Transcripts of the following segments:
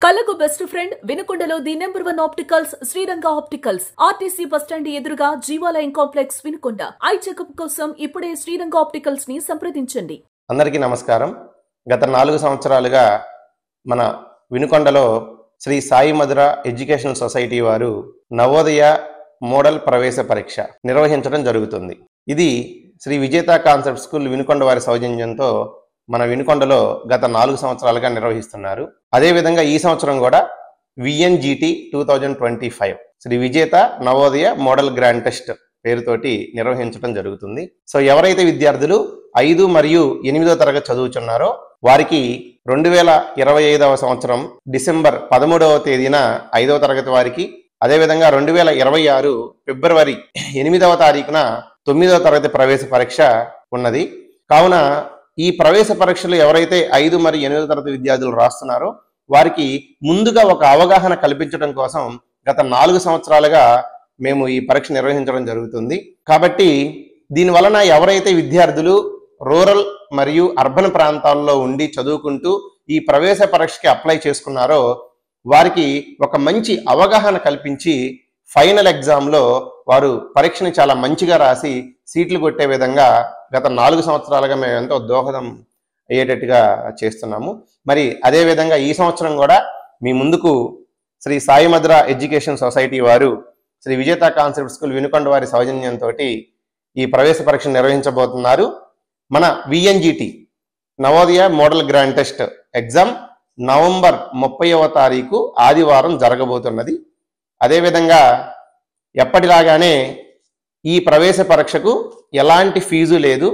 కళకు best friend వినుకొండలో the number 1 opticals Sriranga opticals RTC bus stand ఎదురుగా Jeevalayam complex Vinukonda. Eye checkup కోసం ఇప్పుడే శ్రీరంగ ఆప్టికల్స్ ని సంప్రదించండి. అందరికీ నమస్కారం. గత 4 సంవత్సరాలుగా మన వినుకొండలో శ్రీ సాయి మధుర ఎడ్యుకేషనల్ సొసైటీ వారు నవోదయ మోడల్ ప్రవేశ పరీక్ష నిర్వహించడం జరుగుతుంది. ఇది శ్రీ విజేత కాన్సెప్ట్ స్కూల్ వినుకొండ వారి సౌజన్యంతో మన వినుకొండలో గత 4 సంవత్సరాలుగా నిర్వహిస్తున్నారు. అదేవిధంగా ఈ సంవత్సరం కూడా VNGT 2025 శ్రీ విజేత నవోదయ మోడల్ గ్రాండ్ టెస్ట్ పేరుతోటి నిర్వహించడం జరుగుతుంది. సో ఎవరైతే విద్యార్థులు 5 మరియు 8వ తరగతి చదువుతున్నారో వారికి 2025వ సంవత్సరం డిసెంబర్ 13వ తేదీన 5వ తరగతి వారికి, అదేవిధంగా 2026 ఫిబ్రవరి 8వ తారీఖున 9వ తరగతి ప్రవేశ పరీక్ష ఉన్నది. కావున ఈ ప్రవేశ పరీక్షలు ఎవరైతే 5 మరియు 8వ తరగతి విద్యార్థులు రాస్తున్నారో వారికి ముందుగా ఒక అవగాహన కల్పించడం కోసం గత 4 సంవత్సరాలుగా మేము ఈ పరీక్ష నిర్వహించడం జరుగుతుంది. కాబట్టి దీని వలన ఎవరైతే విద్యార్థులు రూరల్ మరియు అర్బన్ ప్రాంతాల్లో ఉండి చదువుకుంటూ ఈ ప్రవేశ పరీక్షకి అప్లై చేసుకున్నారో వారికి ఒక మంచి అవగాహన కల్పించి ఫైనల్ ఎగ్జామ్లో వారు పరీక్షని చాలా మంచిగా రాసి సీట్లు కొట్టే విధంగా గత 4 సంవత్సరాలుగా మేము ఎంతో దోహదం అయ్యేటట్టుగా చేస్తున్నాము. మరి అదేవిధంగా ఈ సంవత్సరం కూడా మీ ముందుకు శ్రీ సాయి మధుర ఎడ్యుకేషన్ సొసైటీ వారు శ్రీ విజేత కాన్సెప్ట్ స్కూల్ వినుకొండ వారి సౌజన్యంతో ఈ ప్రవేశ పరీక్ష నిర్వహించబోతున్నారు. మన VNGT Navodaya model grand test exam November 30వ తారీఖు ఆదివారం జరగబోతున్నది. అదేవిధంగా ఎప్పటిలాగానే ఈ ప్రవేశ పరీక్షకు ఎలాంటి ఫీజు లేదు.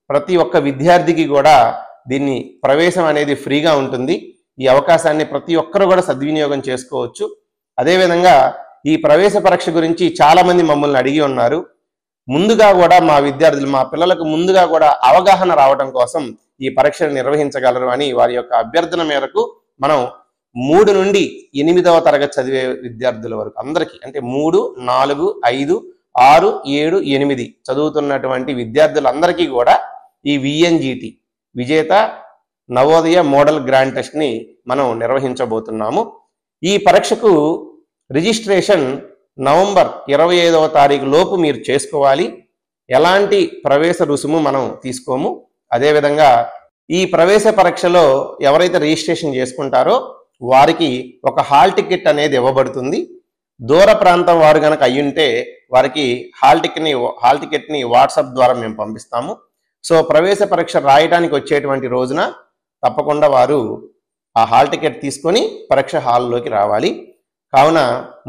ప్రతి ఒక్క విద్యార్థికి కూడా దీన్ని ప్రవేశం అనేది ఫ్రీగా ఉంటుంది. ఈ అవకాశాన్ని ప్రతి ఒక్కరు కూడా సద్వినియోగం చేసుకోవచ్చు. అదేవిధంగా ఈ ప్రవేశ పరీక్ష గురించి చాలామంది మమ్మల్ని అడిగి ఉన్నారు. ముందుగా కూడా మా విద్యార్థులు, మా పిల్లలకు ముందుగా కూడా అవగాహన రావడం కోసం ఈ పరీక్షను నిర్వహించగలరు అని వారి యొక్క అభ్యర్థన మేరకు మనం 3 నుండి 8వ తరగతి చదివే విద్యార్థుల వరకు అందరికీ, అంటే 3, 4, 5, 6, 7, 8 చదువుతున్నటువంటి విద్యార్థులందరికీ కూడా ఈ VNGT విజేత నవోదయ మోడల్ గ్రాండ్ టెస్ట్ని మనం నిర్వహించబోతున్నాము. ఈ పరీక్షకు రిజిస్ట్రేషన్ నవంబర్ 25వ తారీఖు లోపు మీరు చేసుకోవాలి. ఎలాంటి ప్రవేశ రుసుము మనం తీసుకోము. అదేవిధంగా ఈ ప్రవేశ పరీక్షలో ఎవరైతే రిజిస్ట్రేషన్ చేసుకుంటారో వారికి ఒక హాల్ టికెట్ అనేది ఇవ్వబడుతుంది. దూర ప్రాంతం వారు కనుక అయ్యుంటే వారికి హాల్ టికెట్ని వాట్సాప్ ద్వారా మేము పంపిస్తాము. సో ప్రవేశ పరీక్ష రాయడానికి వచ్చేటువంటి రోజున తప్పకుండా వారు ఆ హాల్ టికెట్ తీసుకొని పరీక్ష హాల్లోకి రావాలి. కావున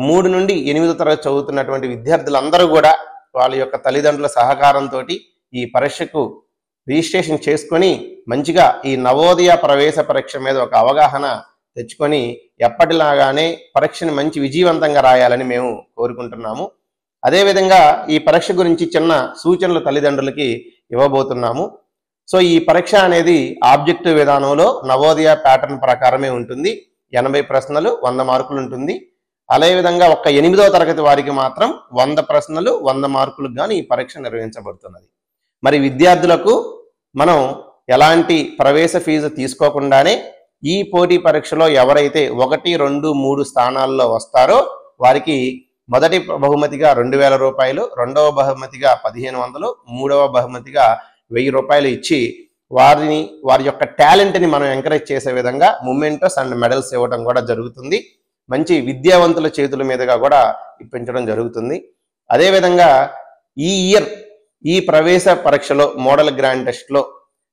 3 నుండి 8వ తరగతి చదువుతున్నటువంటి విద్యార్థులందరూ కూడా వాళ్ళ యొక్క తల్లిదండ్రుల సహకారంతో ఈ పరీక్షకు రిజిస్ట్రేషన్ చేసుకొని మంచిగా ఈ నవోదయ ప్రవేశ పరీక్ష మీద ఒక అవగాహన తెచ్చుకొని ఎప్పటిలాగానే పరీక్షని మంచి విజయవంతంగా రాయాలని మేము కోరుకుంటున్నాము. అదేవిధంగా ఈ పరీక్ష గురించి చిన్న సూచనలు తల్లిదండ్రులకి ఇవ్వబోతున్నాము. సో ఈ పరీక్ష అనేది ఆబ్జెక్టివ్ విధానంలో నవోదయ ప్యాటర్న్ ప్రకారమే ఉంటుంది. 80 ప్రశ్నలు 100 మార్కులు ఉంటుంది. అదేవిధంగా ఒక్క 8వ తరగతి వారికి మాత్రం 100 ప్రశ్నలు 100 మార్కులకు గాను ఈ పరీక్ష నిర్వహించబడుతున్నది. మరి విద్యార్థులకు మనం ఎలాంటి ప్రవేశ ఫీజు తీసుకోకుండానే ఈ పోటీ పరీక్షలో ఎవరైతే 1, 2, 3 స్థానాల్లో వస్తారో వారికి మొదటి బహుమతిగా 2000 రూపాయలు, రెండవ బహుమతిగా 1500, మూడవ బహుమతిగా 1000 రూపాయలు ఇచ్చి వారి యొక్క టాలెంట్ని మనం ఎంకరేజ్ చేసే విధంగా మొమెంటోస్ అండ్ మెడల్స్ ఇవ్వడం కూడా జరుగుతుంది. మంచి విద్యావంతుల చేతుల మీదుగా కూడా ఇప్పించడం జరుగుతుంది. అదేవిధంగా ఈ ఇయర్ ఈ ప్రవేశ పరీక్షలో మోడల్ గ్రాండ్ టెస్ట్లో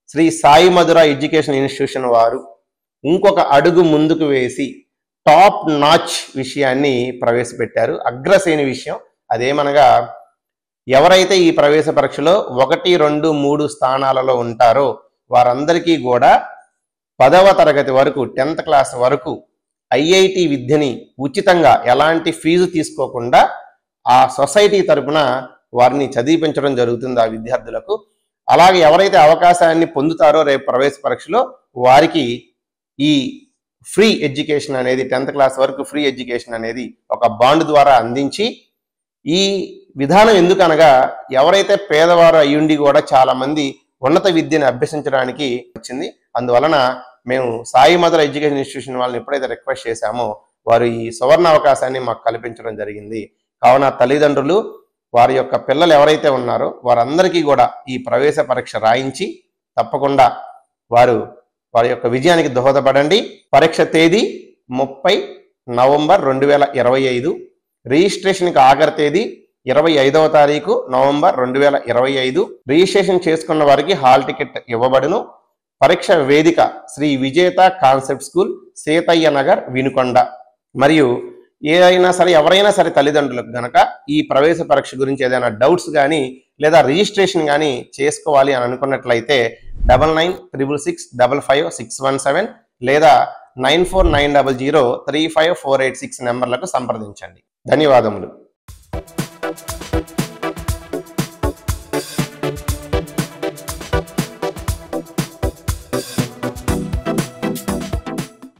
శ్రీ సాయి మధుర ఎడ్యుకేషన్ ఇన్స్టిట్యూషన్ వారు ఇంకొక అడుగు ముందుకు వేసి టాప్ నాచ్ విషయాన్ని ప్రవేశపెట్టారు. అగ్రశ్రేణి విషయం అదేమనగా ఎవరైతే ఈ ప్రవేశ పరీక్షలో 1, 2, 3 స్థానాలలో ఉంటారో వారందరికీ కూడా 10వ తరగతి వరకు 10th క్లాస్ వరకు IIT విద్యని ఉచితంగా ఎలాంటి ఫీజు తీసుకోకుండా ఆ సొసైటీ తరపున వారిని చదివించడం జరుగుతుంది ఆ విద్యార్థులకు. అలాగే ఎవరైతే అవకాశాన్ని పొందుతారో రేపు ప్రవేశ పరీక్షలో వారికి ఈ ఫ్రీ ఎడ్యుకేషన్ అనేది 10th క్లాస్ వరకు ఫ్రీ ఎడ్యుకేషన్ అనేది ఒక బాండ్ ద్వారా అందించి, ఈ విధానం ఎందుకనగా ఎవరైతే పేదవారు అయ్యుండి కూడా చాలా మంది ఉన్నత విద్యను అభ్యసించడానికి వచ్చింది. అందువలన మేము సాయి మధుర ఎడ్యుకేషన్ ఇన్స్టిట్యూషన్ వాళ్ళని ఎప్పుడైతే రిక్వెస్ట్ చేశామో వారు ఈ సువర్ణ అవకాశాన్ని మాకు కల్పించడం జరిగింది. కావున తల్లిదండ్రులు వారి యొక్క పిల్లలు ఎవరైతే ఉన్నారో వారందరికీ కూడా ఈ ప్రవేశ పరీక్ష రాయించి తప్పకుండా వారి యొక్క విజయానికి దోహదపడండి. పరీక్ష తేదీ 30 నవంబర్ 2025, రిజిస్ట్రేషన్కి ఆఖరి తేదీ 25వ తారీఖు నవంబర్ 2025. రిజిస్ట్రేషన్ చేసుకున్న వారికి హాల్ టికెట్ ఇవ్వబడును. పరీక్ష వేదిక శ్రీ విజేత కాన్సెప్ట్ స్కూల్, సీతయ్య నగర్, వినుకొండ. మరియు ఎవరైనా సరే తల్లిదండ్రులకు గనక ఈ ప్రవేశ పరీక్ష గురించి ఏదైనా డౌట్స్ కానీ లేదా రిజిస్ట్రేషన్ కానీ చేసుకోవాలి అని అనుకున్నట్లయితే 9966655617 లేదా 9490035486 నెంబర్లకు సంప్రదించండి. ధన్యవాదములు.